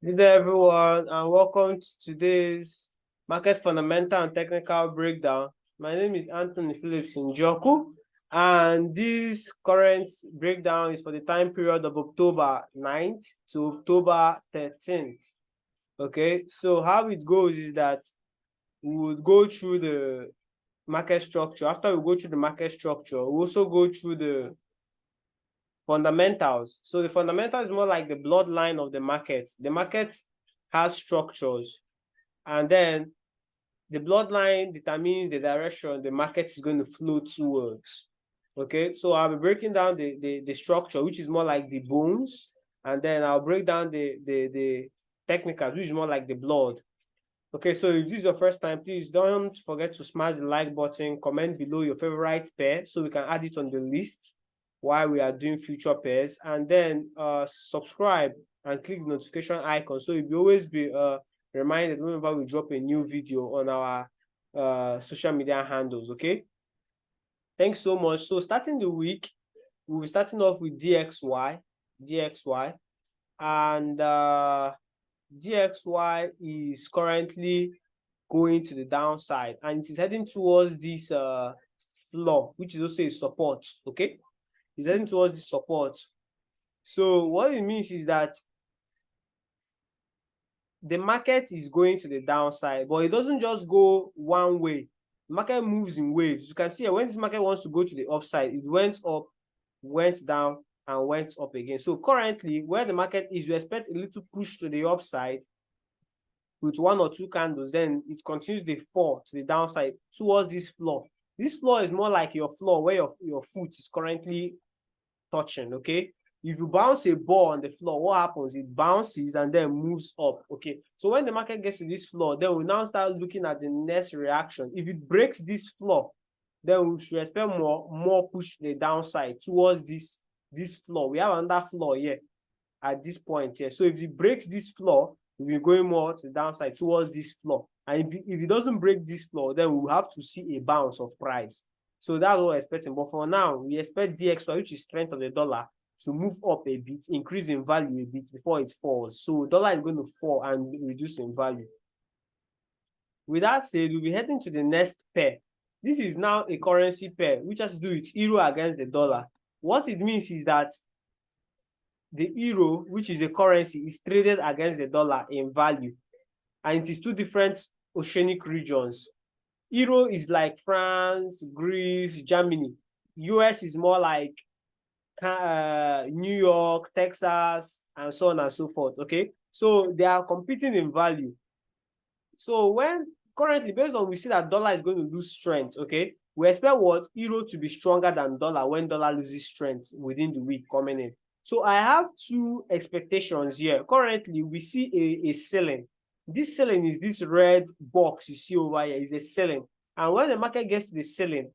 Good day, everyone, and welcome to today's market fundamental and technical breakdown. My name is Anthony Phillips Njoku, and this current breakdown is for the time period of October 9th to October 13th. Okay, so how it goes is that we would go through the market structure. After we go through the market structure, we also go through the fundamentals. So the fundamental is more like the bloodline of the market. The market has structures, and then the bloodline determines the direction the market is going to flow towards. Okay, so I'll be breaking down the structure, which is more like the bones, and then I'll break down the technicals, which is more like the blood. Okay, so if this is your first time, please don't forget to smash the like button, comment below your favorite pair so we can add it on the list while we are doing future pairs, and then subscribe and click the notification icon so you'll always be reminded whenever we drop a new video on our social media handles. Okay, thanks so much. So starting the week, we'll be starting off with DXY, and DXY is currently going to the downside, and it is heading towards this floor, which is also a support. Okay, it's heading towards the support. So what it means is that the market is going to the downside, but it doesn't just go one way. The market moves in waves. You can see when this market wants to go to the upside, it went up, went down, and went up again. So currently, where the market is, we expect a little push to the upside with one or two candles. Then it continues the fall to the downside towards this floor. This floor is more like your floor where your foot is currently touching. Okay, if you bounce a ball on the floor, what happens? It bounces and then moves up. Okay, so when the market gets to this floor, then we now start looking at the next reaction. If it breaks this floor, then we should expect more push to the downside towards this floor. We have another floor here at this point here. So if it breaks this floor, we'll be going more to the downside towards this floor. And if it doesn't break this floor, then we'll have to see a bounce of price. So that's what we're expecting. But for now, we expect DXY, which is strength of the dollar, to move up a bit, increase in value a bit before it falls. So dollar is going to fall and reduce in value. With that said, we'll be heading to the next pair. This is now a currency pair, which has to do with euro against the dollar. What it means is that the euro, which is a currency, is traded against the dollar in value, and it is two different oceanic regions. Euro is like France, Greece, Germany. US is more like New York, Texas, and so on and so forth. Okay, so they are competing in value. So when currently, based on we see that dollar is going to lose strength, okay, we expect what? Euro to be stronger than dollar when dollar loses strength within the week coming in. So I have two expectations here. Currently, we see a selling. This selling is this red box you see over here is a selling. And when the market gets to the selling,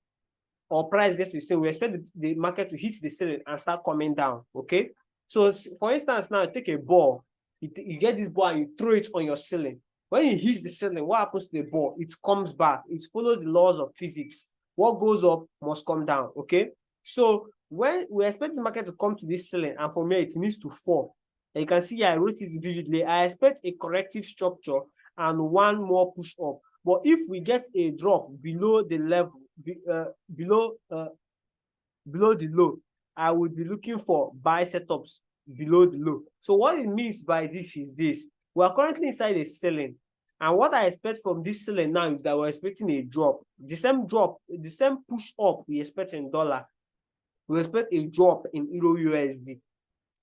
or price gets to the selling, we expect the market to hit the selling and start coming down. Okay. So for instance, now take a ball. You get this ball and you throw it on your selling. When it hits the selling, what happens to the ball? It comes back. It follows the laws of physics. What goes up must come down. Okay. So when we expect the market to come to this selling, and for me, it needs to fall. And you can see I wrote it vividly. I expect a corrective structure and one more push up. But if we get a drop below the level, below the low, I would be looking for buy setups below the low. So what it means by this is this: we are currently inside a selling, and what I expect from this selling now is that we're expecting a drop. The same drop, the same push up we expect in dollar, we expect a drop in Euro USD.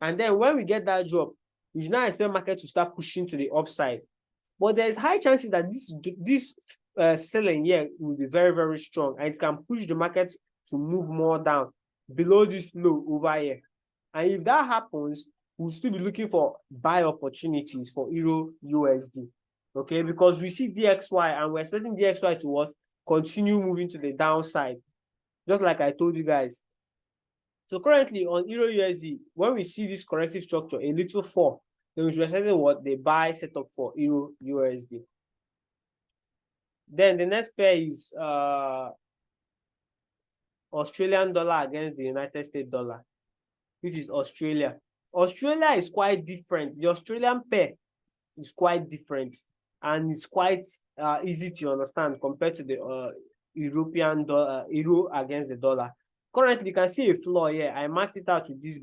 And then when we get that drop, we should now expect market to start pushing to the upside. But there's high chances that this selling here will be very, very strong, and it can push the market to move more down below this low over here. And if that happens, we'll still be looking for buy opportunities for Euro USD. Okay, because we see DXY and we're expecting DXY to what? Continue moving to the downside, just like I told you guys. So currently on Euro USD, when we see this corrective structure, a little fall, then we should expect what? The buy setup for Euro USD. Then the next pair is Australian dollar against the United States dollar, which is Australia. Australia is quite different. The Australian pair is quite different, and it's quite easy to understand compared to the European euro against the dollar. Currently, you can see a floor here. I marked it out with this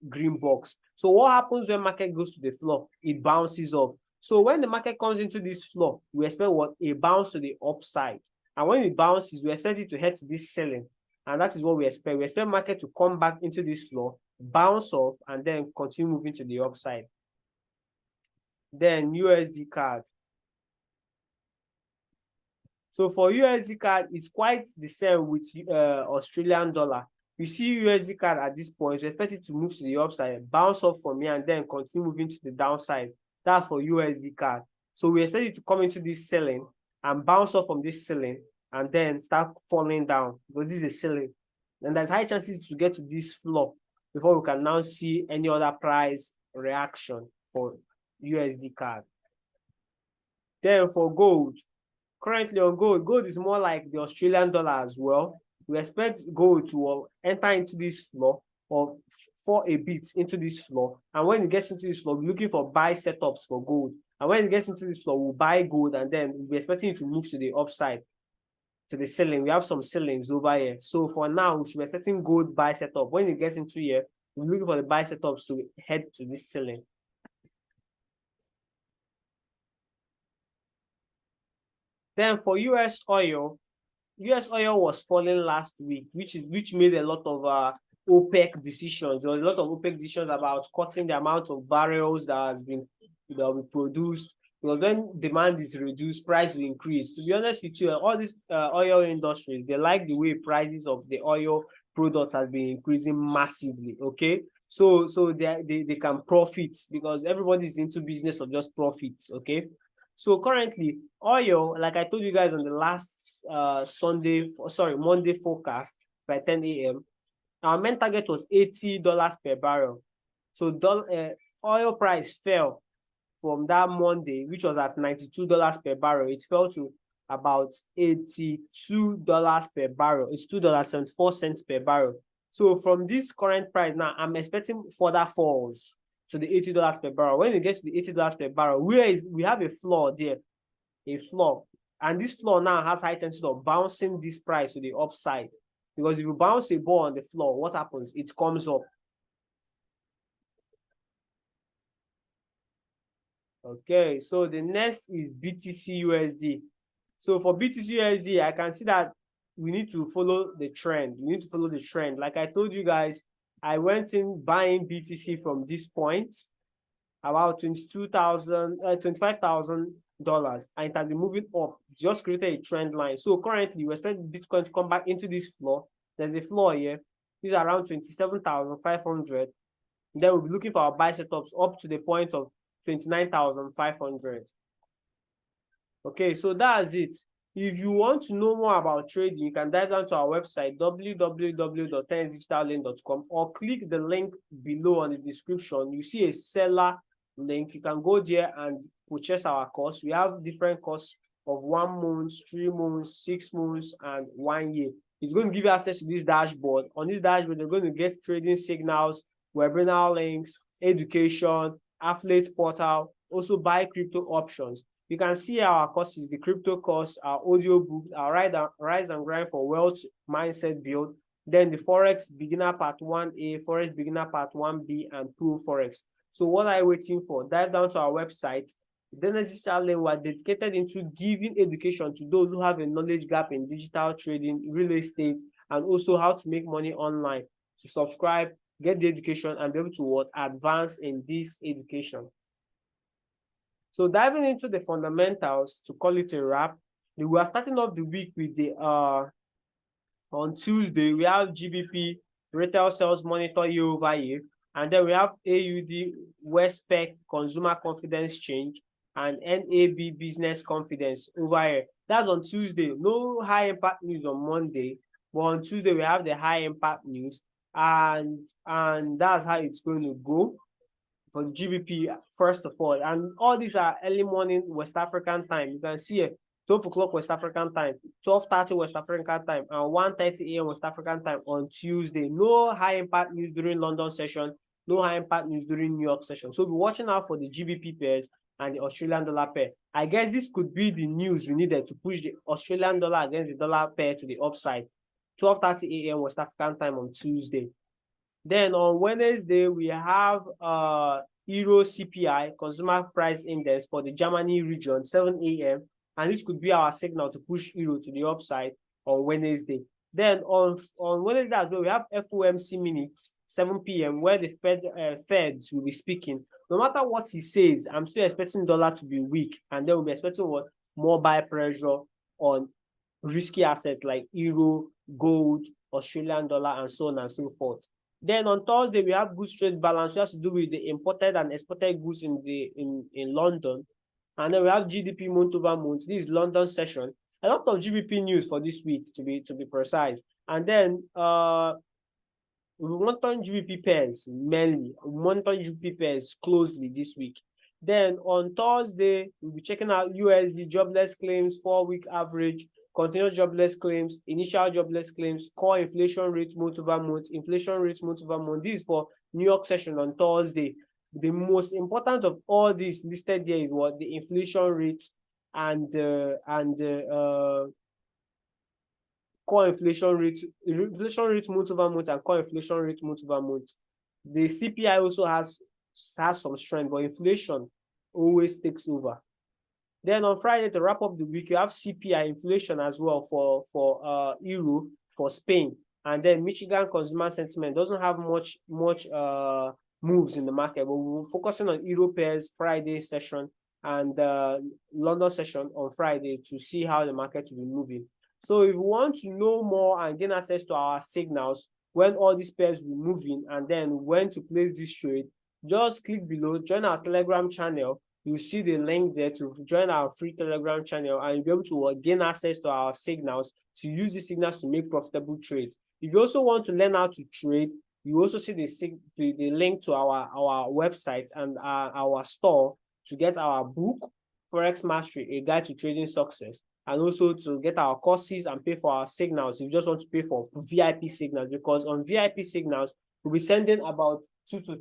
green box. So what happens when market goes to the floor? It bounces off. So when the market comes into this floor, we expect what? A bounce to the upside. And when it bounces, we expect it to head to this selling. And that is what we expect. We expect market to come back into this floor, bounce off, and then continue moving to the upside. Then USD card. So for USD card, it's quite the same with Australian dollar. You see USD card at this point, we expect it to move to the upside, bounce off from here, and then continue moving to the downside. That's for USD card. So we expect it to come into this selling and bounce off from this selling and then start falling down because this is a selling. And there's high chances to get to this floor before we can now see any other price reaction for USD card. Then for gold, currently on gold is more like the Australian dollar as well. We expect gold to enter into this floor or fall a bit into this floor. And when it gets into this floor, we're looking for buy setups for gold. And when it gets into this floor, we'll buy gold and then we'll be expecting it to move to the upside, to the ceiling. We have some ceilings over here. So for now, we should be expecting gold buy setup. When it gets into here, we're looking for the buy setups to head to this ceiling. Then for US oil was falling last week, which made a lot of OPEC decisions. There was a lot of OPEC decisions about cutting the amount of barrels that will be produced. Because when demand is reduced, price will increase. To be honest with you, all these oil industries, they like the way prices of the oil products has been increasing massively. Okay, so they can profit because everybody is into business of just profits. Okay. So currently, oil, like I told you guys on the last Monday forecast by 10 a.m., our main target was $80 per barrel. So oil price fell from that Monday, which was at $92 per barrel. It fell to about $82 per barrel. It's $2.74 per barrel. So from this current price now, I'm expecting further falls to the $80 per barrel. When it gets to the $80 per barrel, we have a floor there, and this floor now has high chances of bouncing this price to the upside, because if you bounce a ball on the floor, what happens? It comes up. Okay, so the next is BTC USD. So for BTC USD, I can see that we need to follow the trend. Like I told you guys, I went in buying BTC from this point, about $25,000, and it has been moving up, just created a trend line. So currently, we expect Bitcoin to come back into this floor. There's a floor here. This is around 27,500. Then we'll be looking for our buy setups up to the point of 29,500. Okay, so that's it. If you want to know more about trading, you can dive down to our website, www.10digitallane.com, or click the link below on the description. You see a seller link. You can go there and purchase our course. We have different courses of 1 month, 3 months, 6 months, and 1 year. It's going to give you access to this dashboard. On this dashboard, you're going to get trading signals, webinar links, education, affiliate portal, also buy crypto options. You can see our courses, the crypto course, our audio books, our Rise and Grind for Wealth Mindset Build, then the Forex Beginner Part 1A, Forex Beginner Part 1B, and Pro Forex. So what are you waiting for? Dive down to our website. The next channel we are dedicated into giving education to those who have a knowledge gap in digital trading, real estate, and also how to make money online. To subscribe, get the education, and be able to advance in this education. So diving into the fundamentals, to call it a wrap, we are starting off the week with the on Tuesday we have GBP retail sales monitor year over year, and then we have AUD Westpac consumer confidence change and NAB business confidence over here. That's on Tuesday. No high impact news on Monday, but on Tuesday we have the high impact news, and that's how it's going to go for the GBP first of all. And all these are early morning West African time. You can see it, 12 o'clock West African time, 12:30 West African time, and 1:30 a.m. West African time on Tuesday. No high impact news during London session. no high impact news during New York session. So be watching out for the GBP pairs and the Australian dollar pair. I guess this could be the news we needed to push the Australian dollar against the dollar pair to the upside. 12:30 a.m. West African time on Tuesday. Then on Wednesday, we have Euro CPI, Consumer Price Index for the Germany region, 7 a.m. And this could be our signal to push Euro to the upside on Wednesday. Then on Wednesday as well, we have FOMC minutes, 7 p.m., where the Feds will be speaking. No matter what he says, I'm still expecting dollar to be weak. And then we'll be expecting what? More buy pressure on risky assets like Euro, gold, Australian dollar, and so on and so forth. Then on Thursday, we have goods trade balance, which has to do with the imported and exported goods in London. And then we have GDP month over month. This is London session. A lot of GDP news for this week, to be precise. And then we monitor GDP pairs mainly. We monitor GDP pairs closely this week. Then on Thursday, we'll be checking out USD jobless claims, 4-week average, continuous jobless claims, initial jobless claims, core inflation rate month over month, inflation rate month over month. This is for New York session on Thursday. The most important of all these listed here is what? The inflation rate and core inflation rate month over month and core inflation rate month over month. The CPI also has some strength, but inflation always takes over. Then on Friday, to wrap up the week, you have CPI inflation as well for Euro, for Spain. And then Michigan consumer sentiment doesn't have much moves in the market, but we're focusing on Euro pairs Friday session and London session on Friday to see how the market will be moving. So if you want to know more and gain access to our signals when all these pairs will be moving and then when to place this trade, just click below, join our Telegram channel. You'll see the link there to join our free Telegram channel, and you'll be able to gain access to our signals, to use these signals to make profitable trades. If you also want to learn how to trade, you also see the link to our website and our store to get our book, Forex Mastery, a guide to trading success, and also to get our courses and pay for our signals. If you just want to pay for VIP signals, because on VIP signals, we'll be sending about two to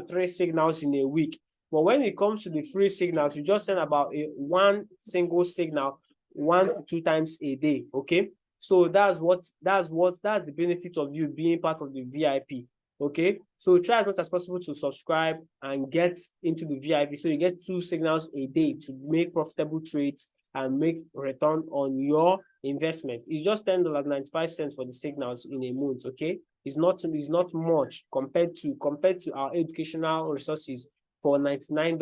three signals in a week. But when it comes to the free signals, you just send about one single signal 1 to 2 times a day. Okay, so that's the benefit of you being part of the VIP. Okay, so try as much as possible to subscribe and get into the VIP, so you get 2 signals a day to make profitable trades and make return on your investment. It's just $10.95 for the signals in a month. Okay, it's not much compared to our educational resources for $49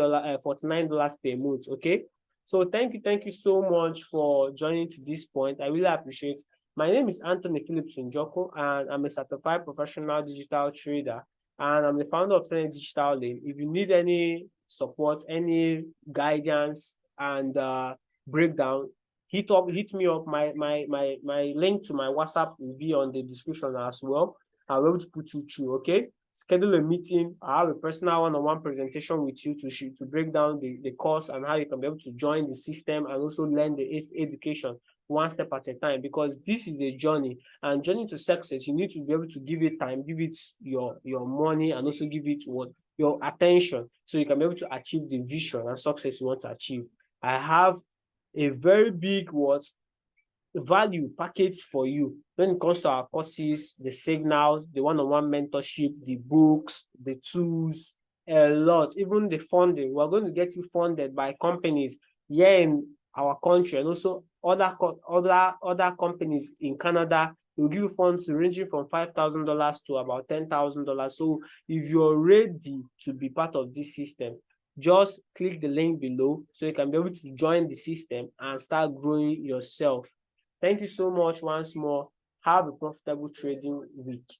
per month. Okay, so thank you so much for joining to this point. I really appreciate. My name is Anthony Phillips Njoko, and I'm a certified professional digital trader, and I'm the founder of Tenet Digital Lane. If you need any support, any guidance and breakdown, hit me up. My link to my WhatsApp will be on the description as well. I'll be able to put you through. Okay, schedule a meeting. I have a personal one-on-one presentation with you to break down the course and how you can be able to join the system and also learn the education one step at a time, because this is a journey, and journey to success, you need to be able to give it time, give it your money, and also give it your attention, so you can be able to achieve the vision and success you want to achieve. I have a very big value package for you when it comes to our courses, the signals, the one-on-one mentorship, the books, the tools, a lot, even the funding. We're going to get you funded by companies here in our country, and also other companies in Canada. Will give you funds ranging from $5,000 to about $10,000. So if you're ready to be part of this system, just click the link below so you can be able to join the system and start growing yourself. Thank you so much once more. Have a profitable trading week.